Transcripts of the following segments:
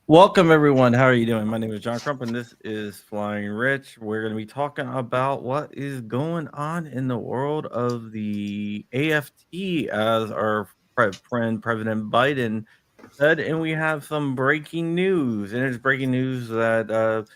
Welcome, everyone. How are you doing? My name is John Crump, and this is Flying Rich. We're going to be talking about what is going on in the world of the AFT, as our friend President Biden said. And we have some breaking news. And it's breaking news that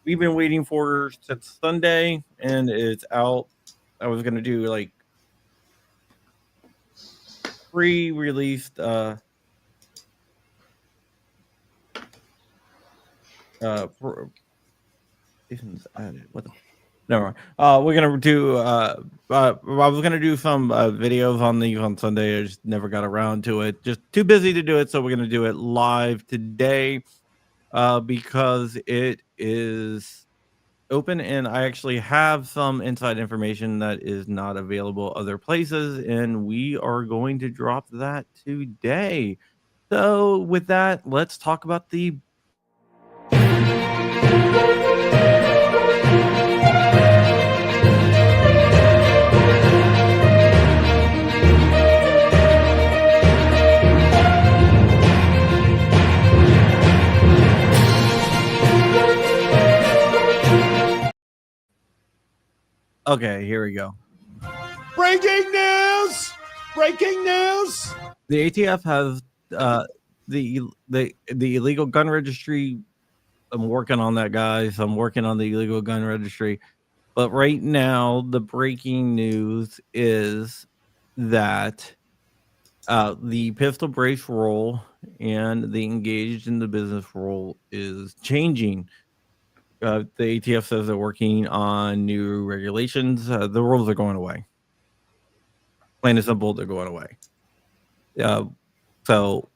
we've been waiting for since Sunday, and it's out. I was going to do like pre-released added. What the? Never mind. We're gonna do. I was gonna do some videos on Sunday. I just never got around to it. Just too busy to do it. So we're gonna do it live today. Because it is open, and I actually have some inside information that is not available other places, and we are going to drop that today. So with that, let's talk about the Okay, here we go. Breaking news! Breaking news! The ATF has the illegal gun registry. I'm working on that, guys. I'm working on the illegal gun registry. But right now, the breaking news is that the pistol brace rule and the engaged in the business rule is changing. The ATF says they're working on new regulations. The rules are going away. Plain and simple, they're going away. So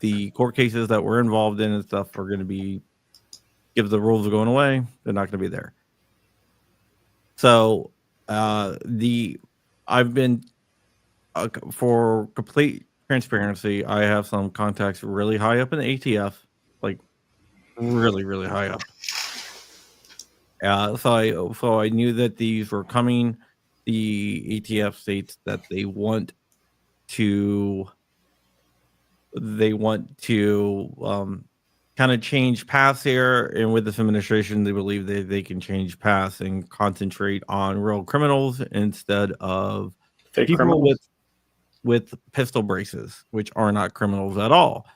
the court cases that we're involved in and stuff are going to be, if the rules are going away, they're not going to be there. So I've been for complete transparency, I have some contacts really high up in the ATF, like really, really high up. So I knew that these were coming. The ATF states that they want to kind of change paths here, and with this administration, they believe they can change paths and concentrate on real criminals instead of Fake people criminals? with pistol braces, which are not criminals at all.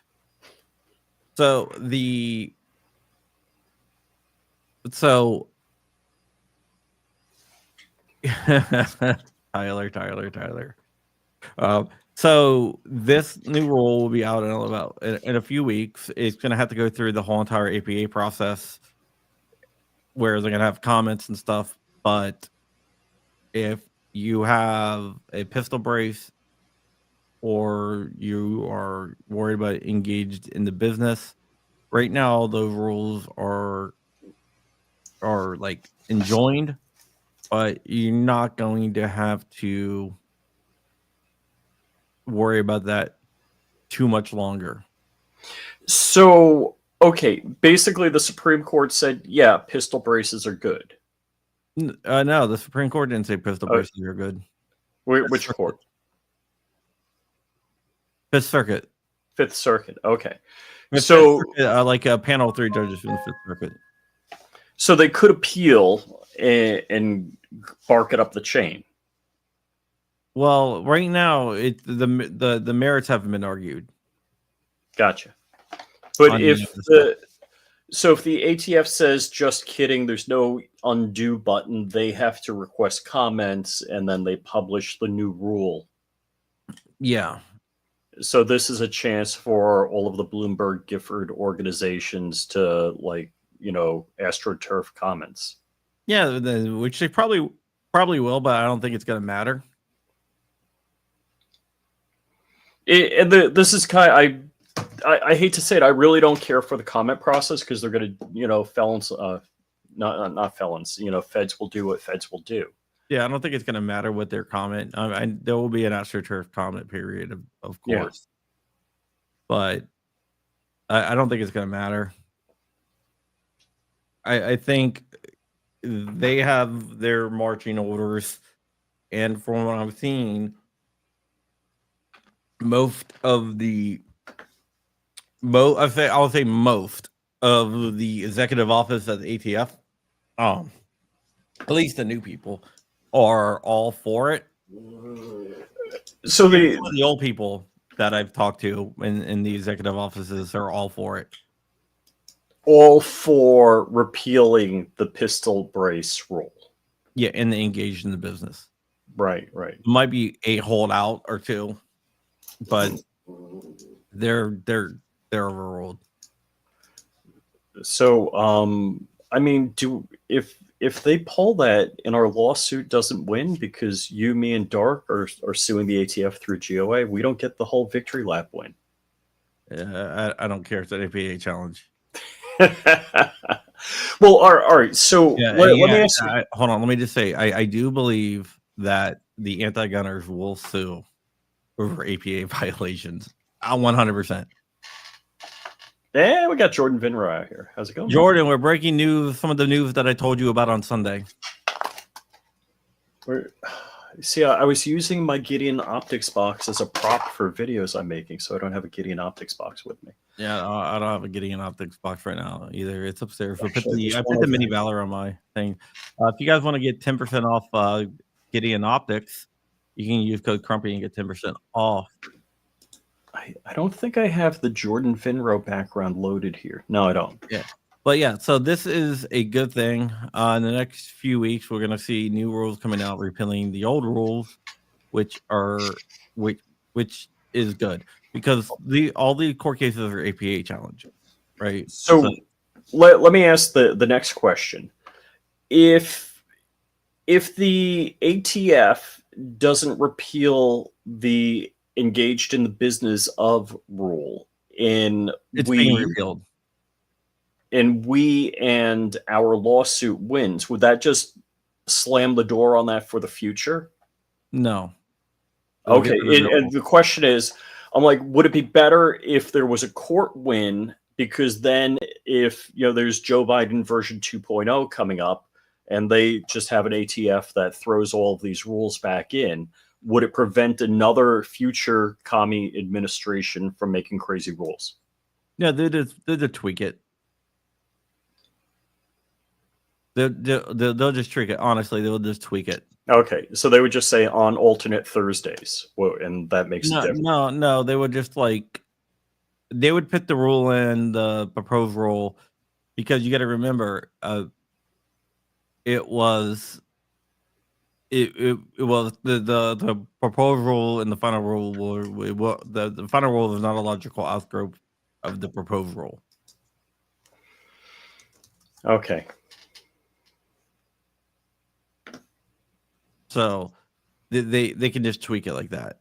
So Tyler. So this new rule will be out in a few weeks. It's going to have to go through the whole entire APA process, where they're going to have comments and stuff. But if you have a pistol brace, or you are worried about engaged in the business, right now those rules are like enjoined, but you're not going to have to worry about that too much longer. So, okay, basically the Supreme Court said, yeah, pistol braces are good. No, the Supreme Court didn't say pistol braces are good. Which court? Fifth Circuit. Fifth Circuit. Okay. So, like a panel of 3 judges from the Fifth Circuit. So they could appeal and bark it up the chain. Well, right now, the merits haven't been argued. Gotcha. But if the ATF says just kidding, there's no undo button, they have to request comments and then they publish the new rule. Yeah. So this is a chance for all of the Bloomberg Gifford organizations to, like, AstroTurf comments. Yeah, which they probably will, but I don't think it's going to matter. This is kind of, I hate to say it, I really don't care for the comment process, because they're going to, felons, not felons, feds will do what feds will do. Yeah, I don't think it's going to matter what their comment. There will be an AstroTurf comment period, of course. Yeah. But I don't think it's going to matter. I think they have their marching orders, and from what I'm seeing, most of the I would say most of the executive office at the ATF, at least the new people, are all for it. So The old people that I've talked to in the executive offices are all for it. All for repealing the pistol brace rule. Yeah, and they engaged in the business. Right. It might be a holdout or two, but they're overruled. So, I mean, if they pull that and our lawsuit doesn't win because you, me, and Dark are suing the ATF through GOA, we don't get the whole victory lap win. I don't care. It's an APA challenge. Well, all right. So let me ask you. Hold on. Let me just say, I do believe that the anti-gunners will sue over APA violations. 100%. Yeah, we got Jordan Vinro out here. How's it going? Jordan, we're breaking news. Some of the news that I told you about on Sunday. See, I was using my Gideon optics box as a prop for videos I'm making, so I don't have a Gideon optics box with me. Yeah, I don't have a Gideon optics box right now either. It's upstairs. Actually, I put the mini Valor on my thing. If you guys want to get 10% off Gideon optics, you can use code Crumpy and get 10% off. I don't think I have the Jordan Vinro background loaded here. No, I don't. Yeah. But yeah, so this is a good thing. In the next few weeks, we're going to see new rules coming out repealing the old rules, which is good because all the court cases are APA challenge, right? So let me ask the next question. If the ATF doesn't repeal the engaged in the business of rule being repealed, and we and our lawsuit wins, would that just slam the door on that for the future? No. Okay, and the question is, I'm like, would it be better if there was a court win? Because then if, there's Joe Biden version 2.0 coming up and they just have an ATF that throws all of these rules back in, would it prevent another future commie administration from making crazy rules? Yeah, they'll just tweak it. They'll just tweak it. Honestly, they'll just tweak it. Okay, so they would just say on alternate Thursdays, and that makes it different. No, they would just they would put the rule in the proposed rule because you got to remember, it was the proposed rule and the final rule the final rule is not a logical outgrowth of the proposed rule. Okay. So they can just tweak it like that.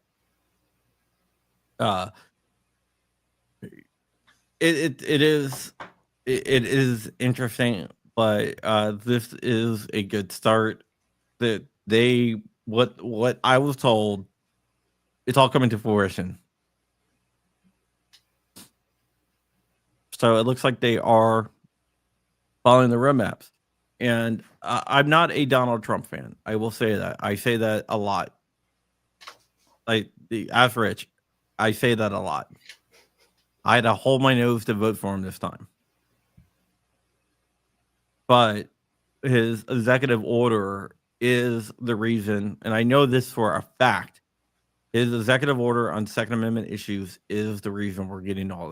It is interesting, but this is a good start. That what I was told, it's all coming to fruition. So it looks like they are following the roadmaps. And I'm not a Donald Trump fan. I will say that. I say that a lot. As Rich, I say that a lot. I had to hold my nose to vote for him this time. But his executive order is the reason, and I know this for a fact, his executive order on Second Amendment issues is the reason we're getting all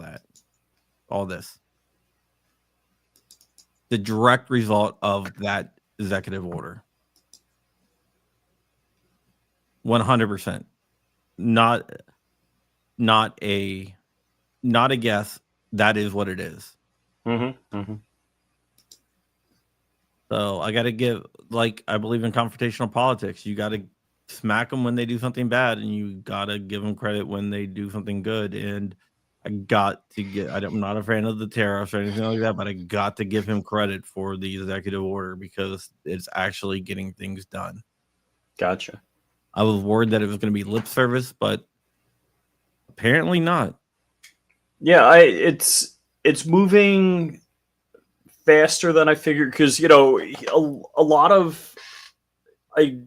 this. The direct result of that executive order. 100%. Not a guess. That is what it is. So I got to give, I believe in confrontational politics. You got to smack them when they do something bad, and you got to give them credit when they do something good. And I'm not a fan of the tariffs or anything like that, but I got to give him credit for the executive order because it's actually getting things done. Gotcha. I was worried that it was going to be lip service, but apparently not. Yeah, it's moving faster than I figured because, a lot of, I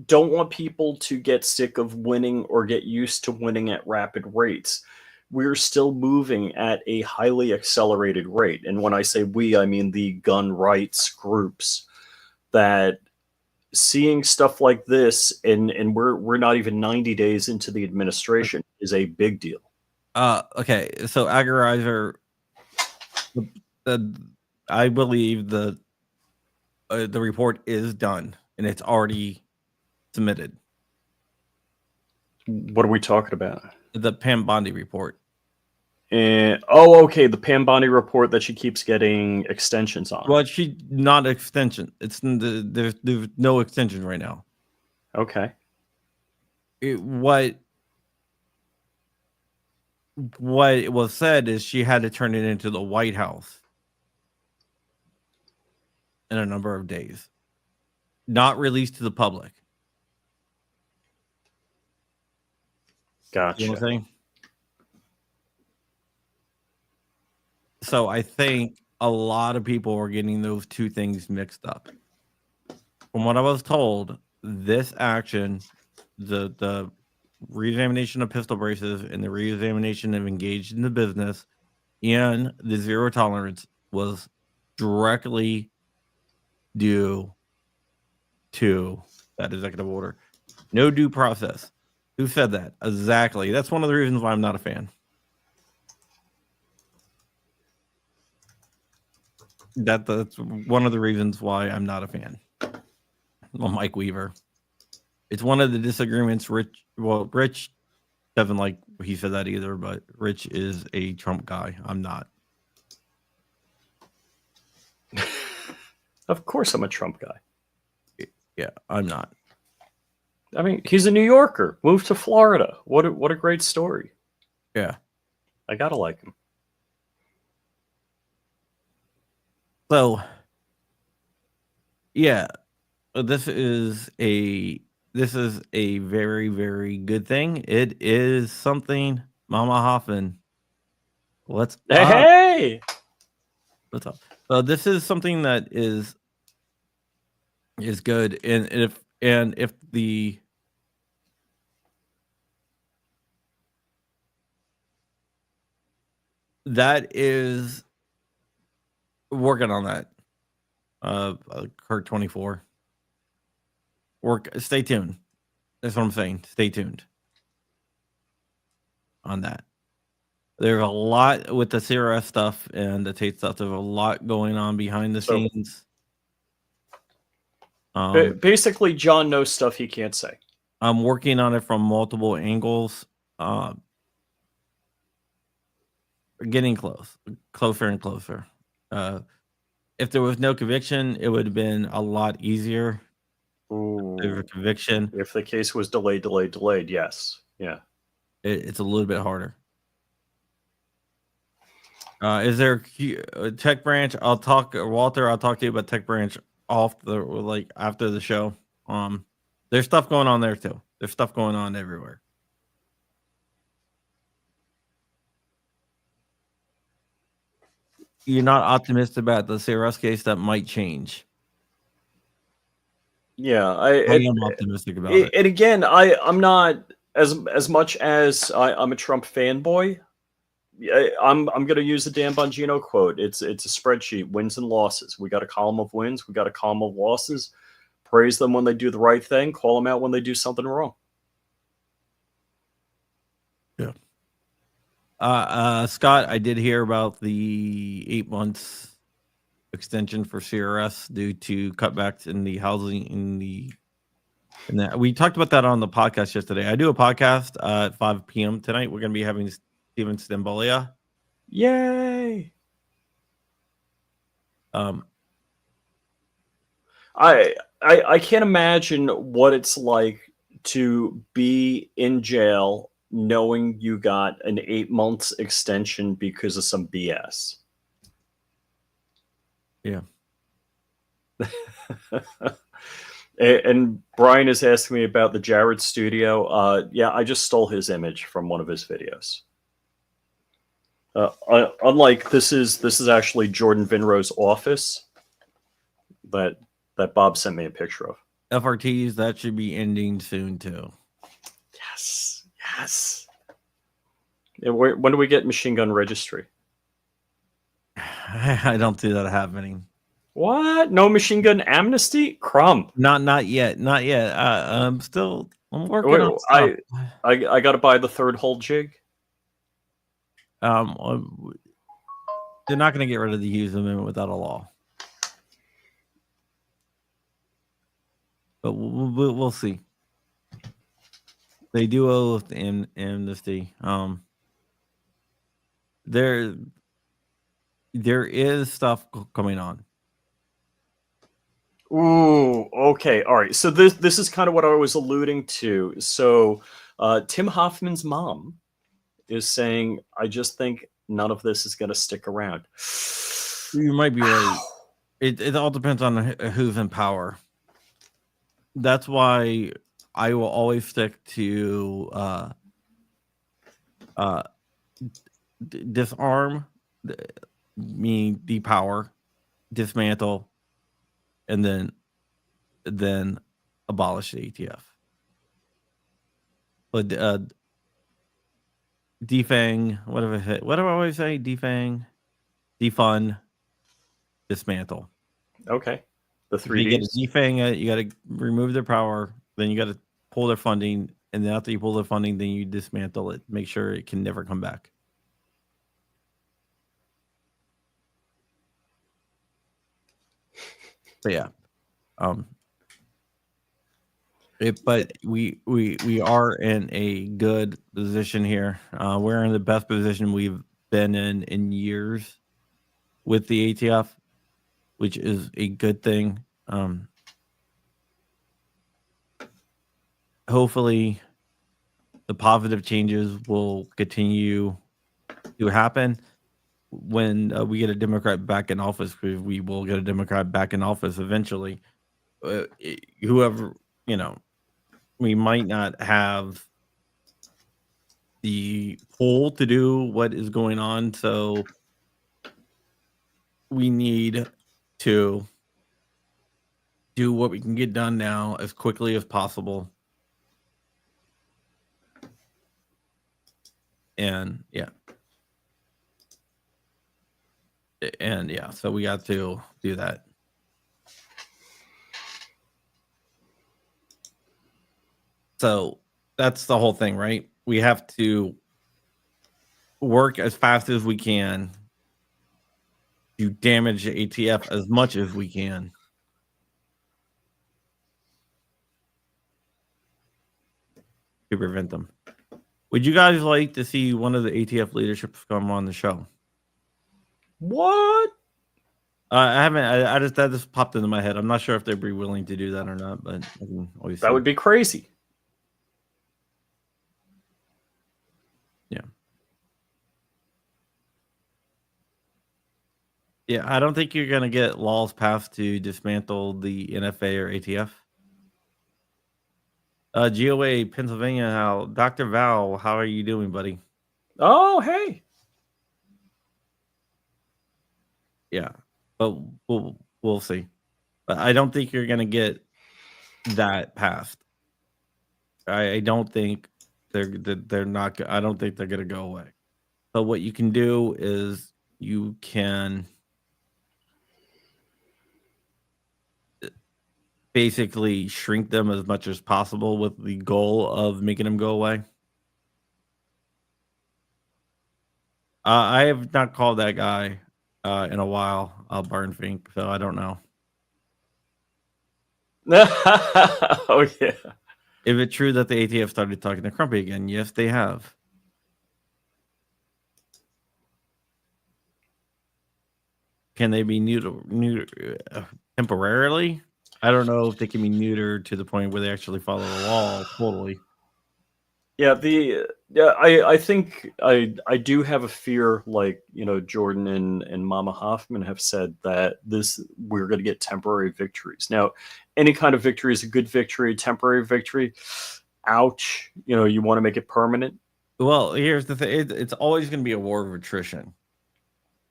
don't want people to get sick of winning or get used to winning at rapid rates. we're still moving at a highly accelerated rate. And when I say we, I mean the gun rights groups that seeing stuff like this, and we're not even 90 days into the administration, is a big deal. Okay, so Agorizer, I believe the report is done and it's already submitted. What are we talking about? The Pam Bondi report. And okay, the Pam Bondi report that she keeps getting extensions on. Well, she not extension. It's there's no extension right now. Okay. What was said is she had to turn it into the White House in a number of days, not released to the public. Gotcha. You know what I'm saying? So I think a lot of people are getting those two things mixed up. From what I was told, this action, the reexamination of pistol braces and the reexamination of engaged in the business and the zero tolerance was directly due to that executive order. No due process. Who said that? Exactly. That's one of the reasons why I'm not a fan. That's one of the reasons why I'm not a fan. Well, Mike Weaver. It's one of the disagreements. Rich doesn't like he said that either, but Rich is a Trump guy. I'm not. Of course I'm a Trump guy. Yeah, I'm not. I mean, he's a New Yorker, moved to Florida. What a great story. Yeah. I gotta like him. So, yeah, this is a very, very good thing. It is something, Mama Hoffman. What's Hey! What's up? So this is something that is good, and if the that is working on that. Kurt 24. Stay tuned. That's what I'm saying. Stay tuned on that. There's a lot with the CRS stuff and the Tate stuff. There's a lot going on behind the scenes. Basically, John knows stuff he can't say. I'm working on it from multiple angles. Getting closer and closer. If there was no conviction, it would have been a lot easier. Ooh. There's a conviction. If the case was delayed, yes. Yeah. It's a little bit harder. Is there a Tech Branch? Walter, I'll talk to you about Tech Branch after the show. There's stuff going on there too. There's stuff going on everywhere. You're not optimistic about the CRS case that might change. Yeah, I am optimistic about it. And again, I'm not as much as I'm a Trump fanboy. I'm going to use the Dan Bongino quote. It's a spreadsheet, wins and losses. We got a column of wins. We got a column of losses. Praise them when they do the right thing. Call them out when they do something wrong. Yeah. Scott, I did hear about the 8 months extension for CRS due to cutbacks in the housing and that we talked about that on the podcast yesterday. I do a podcast at 5 p.m. tonight. We're going to be having Steven Stambolia. Yay! I can't imagine what it's like to be in jail knowing you got an 8 months extension because of some BS. Yeah. And Brian is asking me about the Jared studio. Yeah, I just stole his image from one of his videos. Unlike this is actually Jordan Vinro's office that Bob sent me a picture of. FRTs, that should be ending soon too. Yes. When do we get machine gun registry? I don't see that happening. What? No machine gun amnesty? Crump. Not yet. Not yet. I'm working Wait, on stuff. I got to buy the third whole jig. They're not going to get rid of the Hughes Amendment without a law. But we'll see. They do owe amnesty. There is stuff coming on. Ooh, okay, all right. So this is kind of what I was alluding to. So Tim Hoffman's mom is saying, I just think none of this is going to stick around. You might be right. It all depends on who's in power. That's why I will always stick to disarm, meaning depower, dismantle, and then abolish the ATF. But defang, what do I always say? Defang, defund, dismantle. Okay. The If three you get Ds. to defang it, you got to remove their power, then you got to pull their funding, and then after you pull their funding, then you dismantle it, make sure it can never come back. So yeah, but we are in a good position here. We're in the best position we've been in years with the ATF, which is a good thing. Hopefully, the positive changes will continue to happen when we get a Democrat back in office, because we will get a Democrat back in office eventually. Whoever, we might not have the pull to do what is going on, so we need to do what we can get done now as quickly as possible. And yeah. So we got to do that. So that's the whole thing, right? We have to work as fast as we can to damage the ATF as much as we can. To prevent them. Would you guys like to see one of the ATF leaderships come on the show? What? I haven't. I just that just popped into my head. I'm not sure if they'd be willing to do that or not, but I can always. That would be crazy. Yeah. Yeah, I don't think you're gonna get laws passed to dismantle the NFA or ATF. GOA Pennsylvania, Dr. Val, how are you doing, buddy? Oh, hey. Yeah, but we'll see. But I don't think you're gonna get that passed. I don't think they're not. I don't think they're gonna go away. But what you can do is you can basically shrink them as much as possible with the goal of making them go away. I have not called that guy in a while, Barn Fink, so I don't know. Oh, yeah. Is it true that the ATF started talking to Crumpy again? Yes, they have. Can they be neutered temporarily? I don't know if they can be neutered to the point where they actually follow the law totally. Yeah, I think I do have a fear, like, Jordan and Mama Hoffman have said that we're going to get temporary victories. Now, any kind of victory is a good victory. Temporary victory, ouch. You want to make it permanent. Well, here's the thing: it's always going to be a war of attrition.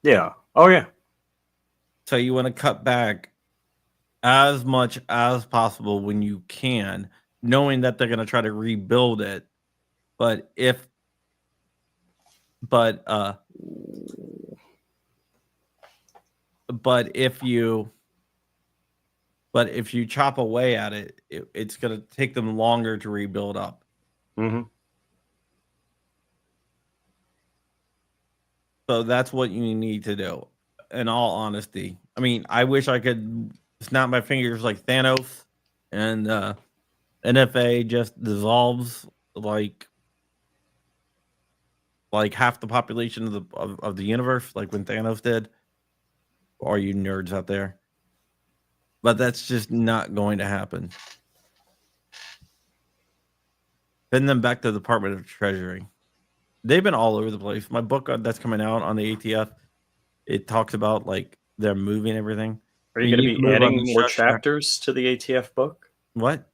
Yeah. Oh yeah. So you want to cut back as much as possible when you can, knowing that they're going to try to rebuild it. But if But if you chop away at it, it's going to take them longer to rebuild up. Mm-hmm. So that's what you need to do. In all honesty, I mean, I wish I could snap my fingers like Thanos, and NFA just dissolves like half the population of the universe, like when Thanos did. All you nerds out there, but that's just not going to happen. Send them back to the Department of Treasury. They've been all over the place. My book that's coming out on the ATF, it talks about like they're moving everything. Are you going to be adding more chapters to the ATF book? What?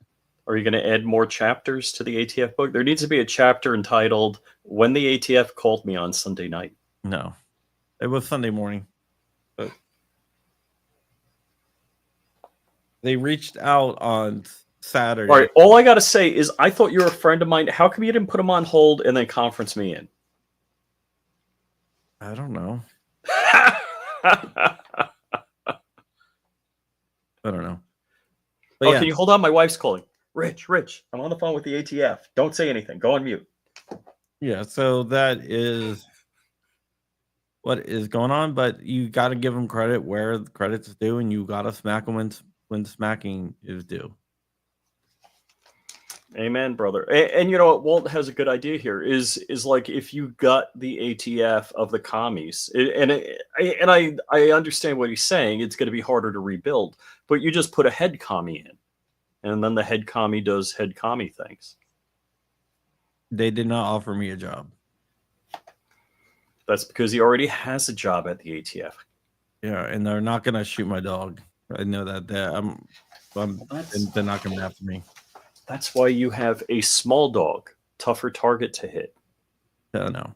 Are you going to add more chapters to the ATF book? There needs to be a chapter entitled "When the ATF Called Me on Sunday Night." No, it was Sunday morning. But they reached out on Saturday. All right. All I got to say is I thought you were a friend of mine. How come you didn't put them on hold and then conference me in? I don't know. I don't know. But yeah. Can you hold on? My wife's calling. Rich, I'm on the phone with the ATF. Don't say anything. Go on mute. Yeah, so that is what is going on, but you got to give them credit where the credit's due, and you got to smack them when smacking is due. Amen, brother. And you know what? Walt has a good idea here. Is like if you got the ATF of the commies, and I understand what he's saying. It's going to be harder to rebuild, but you just put a head commie in, and then the head commie does head commie things. They did not offer me a job. That's because he already has a job at the ATF. Yeah, and they're not going to shoot my dog. I know that. They're not coming after me. That's why you have a small dog, tougher target to hit. I know.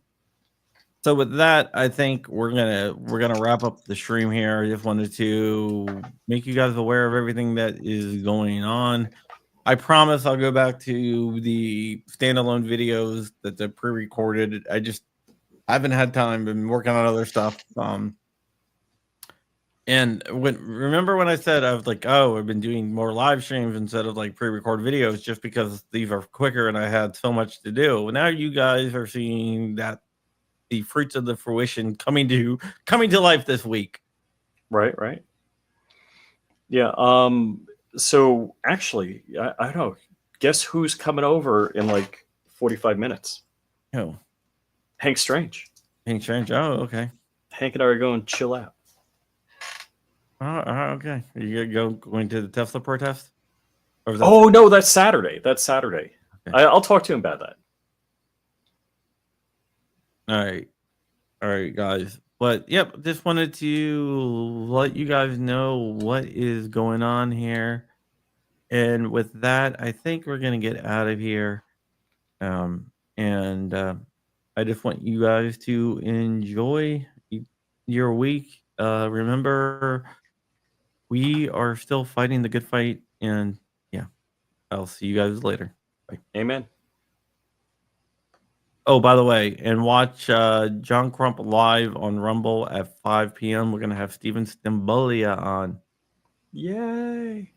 So with that, I think we're gonna wrap up the stream here. I just wanted to make you guys aware of everything that is going on. I promise I'll go back to the standalone videos that the pre-recorded. I haven't had time. Been working on other stuff. And remember when I said I was like, oh, I've been doing more live streams instead of like pre-recorded videos just because these are quicker and I had so much to do. Well, now you guys are seeing that the fruits of the fruition coming to life this week. Right. Yeah. So actually, I don't know. Guess who's coming over in like 45 minutes? Who? Hank Strange. Hank Strange. Oh, okay. Hank and I are going to chill out. Okay. Are you going to the Tesla protest? No, that's Saturday. Okay. I'll talk to him about that. All right, guys. But yep, just wanted to let you guys know what is going on here. And with that, I think we're gonna get out of here. I just want you guys to enjoy your week. Remember, we are still fighting the good fight, and yeah, I'll see you guys later. Bye. Amen. Oh, by the way, and watch John Crump live on Rumble at 5 p.m. We're going to have Steven Stambolia on. Yay.